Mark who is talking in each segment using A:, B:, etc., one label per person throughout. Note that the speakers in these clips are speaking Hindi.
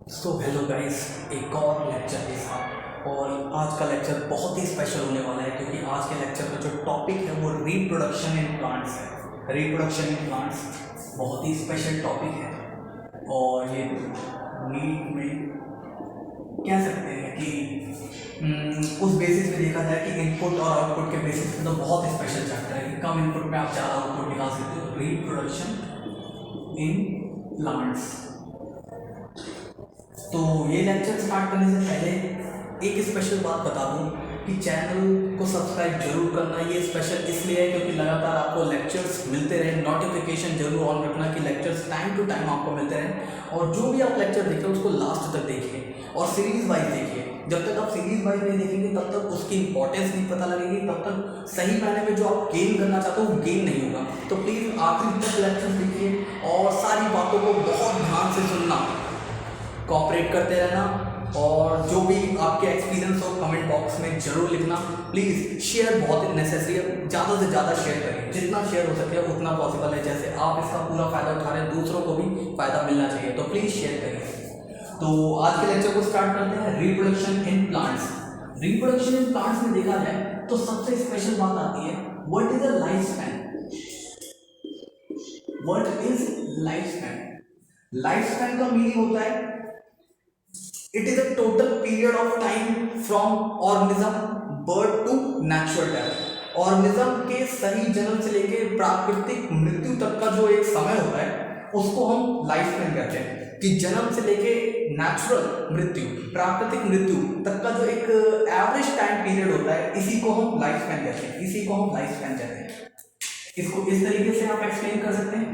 A: सो हेलो गाइस, एक और लेक्चर के साथ। और आज का लेक्चर बहुत ही स्पेशल होने वाला है क्योंकि आज के लेक्चर का जो टॉपिक है वो रिप्रोडक्शन इन प्लांट्स है। रिप्रोडक्शन इन प्लांट्स बहुत ही स्पेशल टॉपिक है और ये नीट में कह सकते हैं कि उस बेसिस पे देखा जाए कि इनपुट और आउटपुट के बेसिस पे तो बहुत स्पेशल चैप्टर है कि कम इनपुट में आप ज़्यादा आउटपुट निकाल सकते हो। Reproduction in plants. तो ये लेक्चर स्टार्ट करने से पहले एक स्पेशल बात बता दूं कि चैनल को सब्सक्राइब जरूर करना। ये स्पेशल इसलिए है क्योंकि लगातार आपको लेक्चर्स मिलते रहे। नोटिफिकेशन जरूर ऑन रखना कि लेक्चर्स टाइम टू टाइम आपको मिलते रहें और जो भी आप लेक्चर देख रहे हो उसको लास्ट तक देखिए और सीरीज वाइज देखिए। जब तक आप सीरीज वाइज नहीं देखेंगे तब तक उसकी इंपॉर्टेंस नहीं पता लगेगी, तब तक सही मायने में जो आप गेन करना चाहते हो वो गेन नहीं होगा। तो प्लीज़ आखिरी तक लेक्चर देखिए और सारी बातों को बहुत ध्यान से सुनना, कोऑपरेट करते रहना और जो भी आपके एक्सपीरियंस हो कमेंट बॉक्स में जरूर लिखना। प्लीज़ शेयर बहुत नेसेसरी है, ज़्यादा से ज़्यादा शेयर करिए, जितना शेयर हो सके उतना पॉसिबल है। जैसे आप इसका पूरा फ़ायदा उठा रहे हैं, दूसरों को भी फ़ायदा मिलना चाहिए, तो प्लीज़ शेयर करिए। तो आज के लेक्चर को स्टार्ट करते हैं। Reproduction in plants. Reproduction in plants में देखा जाए तो सबसे स्पेशल बात आती है, what is a life span. What is life span? Life span का मीनिंग होता है it is a total period of time from organism birth to natural death. Organism के सही जन्म से लेके प्राकृतिक मृत्यु तक का जो एक समय होता है उसको हम लाइफ स्पैन कहते हैं। कि जन्म से लेके नेचुरल मृत्यु, प्राकृतिक मृत्यु तक का जो एक एवरेज टाइम पीरियड होता है, इसी को हम लाइफ स्पैन कहते हैं। इसी को हम लाइफ स्पैन कहते हैं। इसको इस तरीके से आप एक्सप्लेन कर सकते हैं,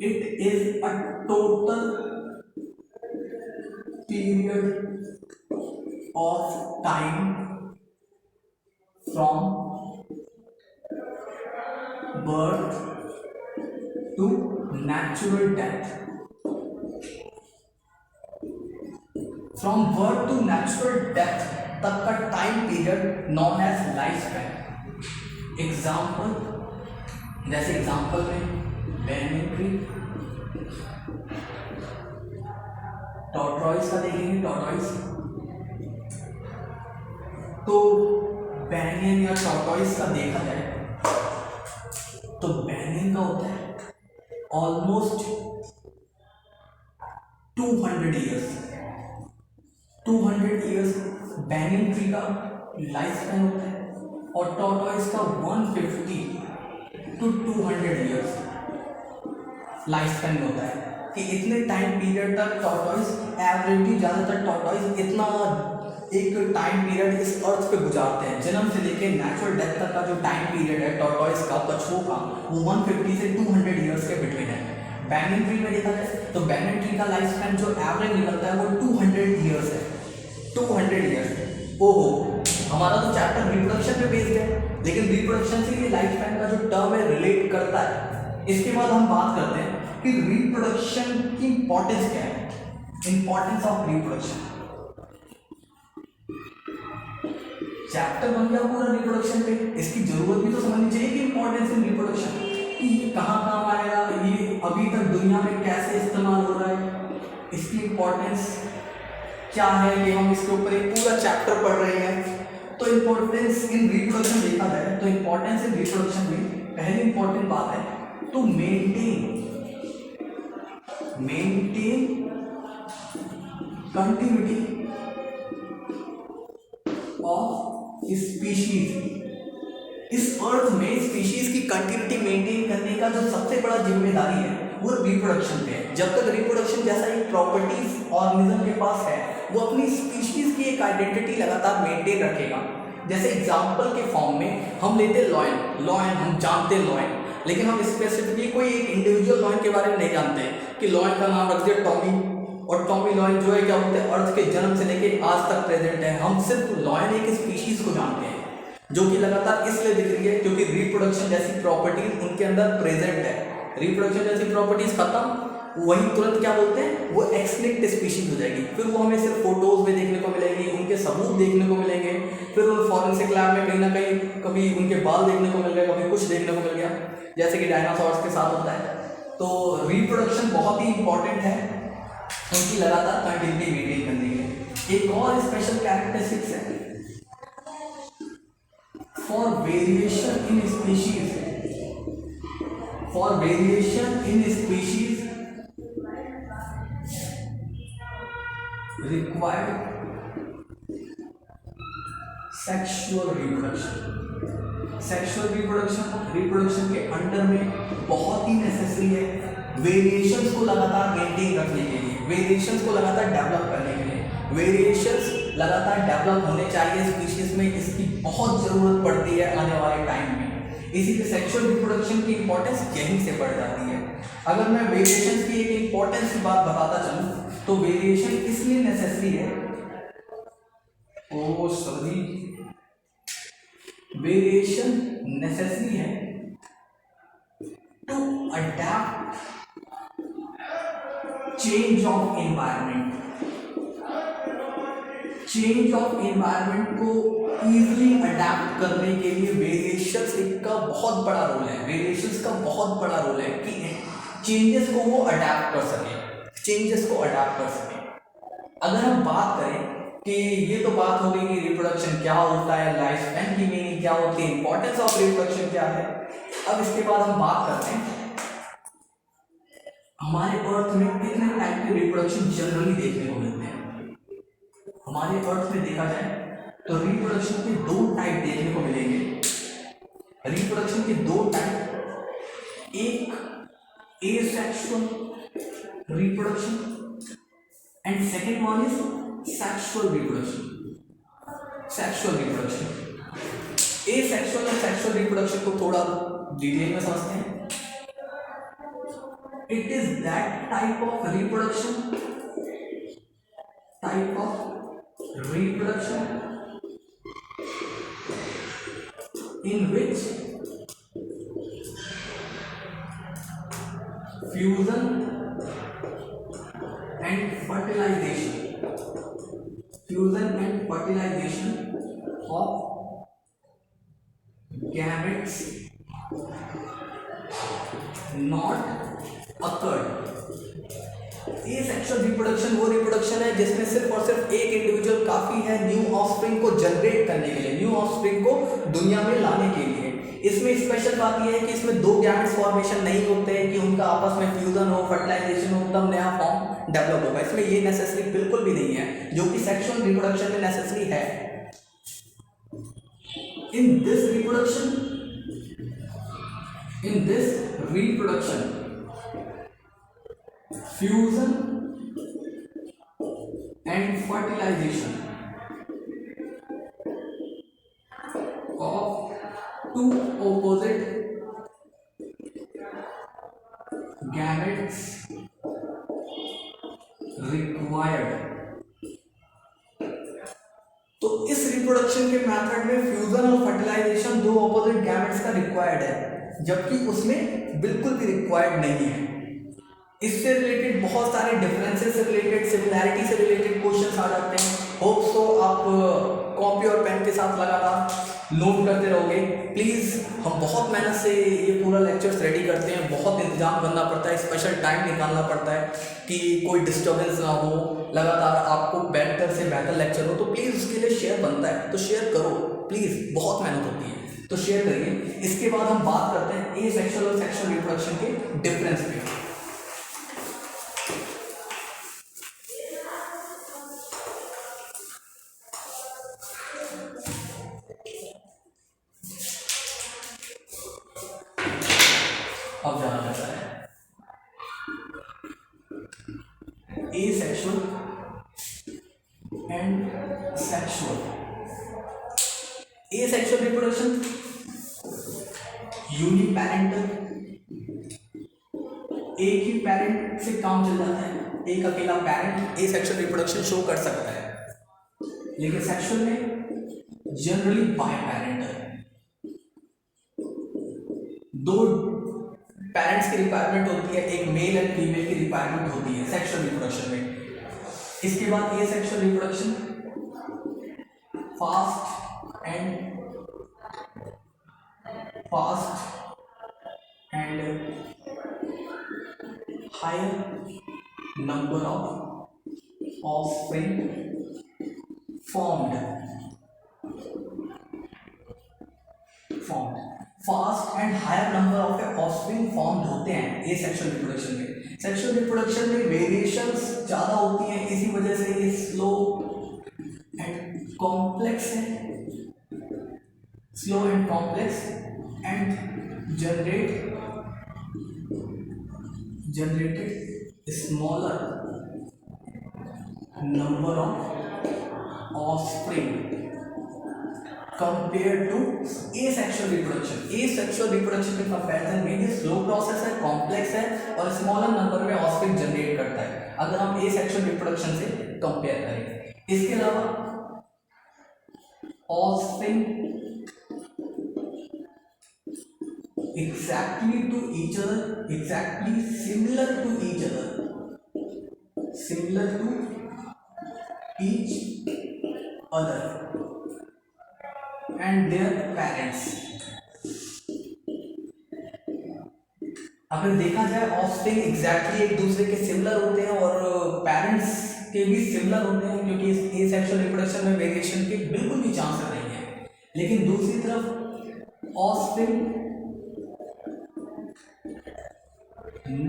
A: it is a total period of time from birth to natural death. From birth to natural death तक का time period known as life span. Example, जैसे एग्जाम्पल में banyan tree, टॉर्टॉइस का देखेंगे। टॉर्टॉइस तो बैंगन या टॉर्टॉइस का देखा जाए तो बैंगन का होता है ऑलमोस्ट 200 ईयर्स। 200 ईयर्स बैंगन ट्री का लाइफ स्पैन होता है और टॉर्टॉइस का 150 to 200 ईयर्स लाइफ स्पैन होता है। कि इतने टाइम पीरियड तक टॉर्टॉइस, एवरेजली ज़्यादातर टॉर्टॉइस इतना एक टाइम पीरियड इस अर्थ पे गुजारते हैं। जन्म से लेके नेचुरल डेथ तक का जो टाइम पीरियड है टॉर्टॉइस का, कछुओं का, वो 150 से 200 ईयर्स के बिटवीन है। बैंगन ट्री में देखा जाए तो बैंगन ट्री का लाइफ स्पैन जो एवरेज निकलता है वो 200 ईयर्स है। 200 ईयर्स। ओहो, हमारा तो चैप्टर रिप्रोडक्शन पे बेस्ड है, लेकिन रिप्रोडक्शन से ये लाइफ स्पैन का जो टर्म है रिलेट करता है। इसके बाद हम बात करते हैं कि रिप्रोडक्शन की इंपॉर्टेंस क्या है। Importance of reproduction. चैप्टर बन गया पूरा रिप्रोडक्शन पे, इसकी जरूरत भी तो समझनी चाहिए कि इंपॉर्टेंस इन रिप्रोडक्शन कि ये कहाँ काम आएगा, ये अभी तक दुनिया में कैसे इस्तेमाल हो रहा है, इसकी इंपॉर्टेंस क्या है कि हम इसके ऊपर एक पूरा चैप्टर पढ़ रहे हैं। तो इंपॉर्टेंस इन रिप्रोडक्शन देखा जाए तो इंपॉर्टेंस इन रिप्रोडक्शन में पहली इंपॉर्टेंट बात है to maintain continuity of species. इस अर्थ में स्पीशीज की कंटिन्यूटी मेंटेन करने का जो सबसे बड़ा जिम्मेदारी है वो रिप्रोडक्शन पे है। जब तक रिप्रोडक्शन जैसा एक प्रॉपर्टीज ऑर्गेनिज्म के पास है वो अपनी स्पीशीज की एक आइडेंटिटी लगातार मेंटेन रखेगा। जैसे एग्जांपल के फॉर्म में हम लेते लॉयन हम जानते लॉयन, लेकिन हम स्पेसिफिकली कोई एक इंडिविजुअल लॉयन के बारे में नहीं जानते कि लॉयन का नाम रख दिया टॉमी, और टॉमी लॉयन जो है क्या बोलते हैं अर्थ के जन्म से लेके आज तक प्रेजेंट है। हम सिर्फ लॉयन एक स्पीशीज को जानते हैं जो कि लगातार इसलिए दिख रही है क्योंकि रिप्रोडक्शन जैसी प्रॉपर्टीज उनके अंदर प्रेजेंट है। रिप्रोडक्शन जैसी प्रॉपर्टीज खत्म, वही तुरंत क्या बोलते हैं वो एक्सटिंक्ट स्पीशीज हो जाएगी। फिर वो हमें सिर्फ फोटोज में देखने को मिलेंगी, उनके सबूत देखने को मिलेंगे, फिर उन फॉरेंसिक लैब में कहीं ना कहीं कभी उनके बाल देखने को मिल गए, कभी कुछ देखने को मिल गया, जैसे कि डायनासोर्स के साथ होता है। तो रिप्रोडक्शन बहुत ही इंपॉर्टेंट है उनकी लगातार कंटिन्यूटी मेंटेन करने के लिए। एक और स्पेशल कैरेक्टरिस्टिक्स है for variation in species, for variation in species required sexual reproduction. Sexual reproduction के अंडर में बहुत ही नेसेसरी है वेरिएशंस को लगातार मेंटेन रखने के लिए, वेरिएशंस को लगातार डेवलप करने के लिए। वेरिएशंस लगातार डेवलप होने चाहिए स्पीशीज में, इसकी बहुत जरूरत पड़ती है आने वाले टाइम में। इसीलिए सेक्सुअल रिप्रोडक्शन की इंपॉर्टेंस यहीं से बढ़ जाती है। अगर मैं वेरिएशंस की एक इंपॉर्टेंस की बात बताता चलूं तो वेरिएशन इसलिए नेसेसरी है, ओ सॉरी, वेरिएशन नेसेसरी है to adapt change of environment. Change of environment को इजीली अडैप्ट करने के लिए वेरिएशंस का बहुत बड़ा रोल है, वेरिएशंस का बहुत बड़ा रोल है कि चेंजेस को वो अडैप्ट कर सके, चेंजेस को अडैप्ट कर सके। अगर हम बात करें कि ये तो बात हो गई कि रिप्रोडक्शन क्या होता है, लाइफ स्पैन की मीनिंग क्या होती है, इंपॉर्टेंस ऑफ रिप्रोडक्शन क्या है। अब इसके बाद हम बात करते हैं हमारे अर्थ में कितने टाइप के रिप्रोडक्शन जनरली देखने को मिलते हैं। हमारे अर्थ में देखा जाए तो रिप्रोडक्शन के दो टाइप देखने को मिलेंगे। रिप्रोडक्शन के दो टाइप, एक asexual reproduction and second one is sexual reproduction. Sexual reproduction, asexual और सेक्सुअल रिप्रोडक्शन को थोड़ा डिटेल में समझते हैं। It is that type of reproduction, in which fusion and fertilization of gametes not occurred। Asexual reproduction वो रिप्रोडक्शन है जिसमें सिर्फ और सिर्फ एक इंडिविजुअल काफी है न्यू ऑफस्प्रिंग को जनरेट करने के लिए, न्यू ऑफस्प्रिंग को दुनिया में लाने के लिए। इसमें स्पेशल बात यह है कि इसमें दो गैमेट्स फॉर्मेशन नहीं होते हैं कि उनका आपस में फ्यूजन हो, फर्टिलाइजेशन हो, तब नया फॉर्म डेवलप होगा। इसमें ये नेसेसरी बिल्कुल भी नहीं है जो कि सेक्सुअल रिप्रोडक्शन में नेसेसरी है। In this reproduction fusion and fertilization of two opposite gametes required। तो इस रिप्रोडक्शन के मेथड में फ्यूजन और फर्टिलाइजेशन दो ऑपोजिट गैमेट्स का रिक्वायर्ड है, जबकि उसमें बिल्कुल भी रिक्वायर्ड नहीं है। इससे रिलेटेड बहुत सारे डिफरेंसेस से रिलेटेड, सिमिलैरिटी से रिलेटेड क्वेश्चंस आ जाते हैं। होप सो आप कॉपी और पेन के साथ लगातार नोट करते रहोगे। प्लीज़, हम बहुत मेहनत से ये पूरा लेक्चर्स रेडी करते हैं, बहुत इंतजाम करना पड़ता है, स्पेशल टाइम निकालना पड़ता है कि कोई डिस्टर्बेंस ना हो, लगातार आपको बेहतर से बेहतर लेक्चर हो। तो प्लीज़ उसके लिए शेयर बनता है, तो शेयर करो प्लीज़, बहुत मेहनत होती है, तो शेयर करिए। इसके बाद हम बात करते हैं एसेक्सुअल और सेक्सुअल रिप्रोडक्शन के डिफरेंस पे। अब जाना कैसा है asexual and sexual. Asexual reproduction uniparental, एक ही पेरेंट से काम चल जाता है, एक अकेला पेरेंट एसेक्सुअल रिप्रोडक्शन शो कर सकता है। लेकिन सेक्सुअल में जनरली बाय पेरेंटल, दो पेरेंट्स की रिक्वायरमेंट होती है, एक मेल एंड फीमेल की रिक्वायरमेंट होती है सेक्सुअल रिप्रोडक्शन में। इसके बाद ये sexual reproduction fast and higher number of offspring formed fast and higher number of offspring formed होते हैं ये सेक्सुअल रिप्रोडक्शन में। सेक्सुअल रिप्रोडक्शन में वेरिएशंस ज़्यादा होती हैं, इसी वजह से ये स्लो एंड कॉम्प्लेक्स है, slow and complex and generated smaller number of offspring compared to asexual reproduction। asexual reproduction के कंपैरिजन में ये स्लो प्रोसेस है, कॉम्प्लेक्स है और स्मॉलर नंबर में ऑफस्प्रिंग जनरेट करता है अगर हम asexual reproduction से कंपेयर करें। इसके अलावा offspring exactly to each other, exactly similar to each other, similar to each other and their parents। अगर देखा जाए ऑफस्प्रिंग एग्जैक्टली एक दूसरे के सिमिलर होते हैं और पेरेंट्स के भी सिमिलर होते हैं, क्योंकि एसेक्सुअल रिप्रोडक्शन में वेरिएशन के बिल्कुल भी चांस नहीं है। लेकिन दूसरी तरफ offspring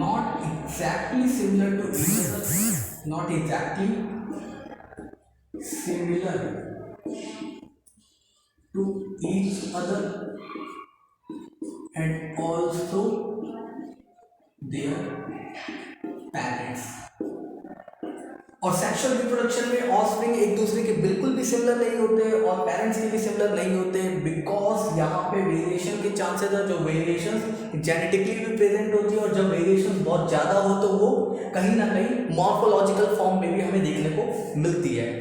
A: not exactly similar to each other, not exactly similar to each other and also their parents। और सेक्सुअल रिप्रोडक्शन में ऑफस्प्रिंग एक दूसरे के बिल्कुल भी सिमिलर नहीं होते और पेरेंट्स के भी सिमिलर नहीं होते, बिकॉज यहाँ पे वेरिएशन के चांसेस है, जो वेरिएशन जेनेटिकली भी प्रेजेंट होती है और जब वेरिएशन बहुत ज़्यादा हो तो वो कहीं ना कहीं मॉर्फोलॉजिकल फॉर्म में भी हमें देखने को मिलती है।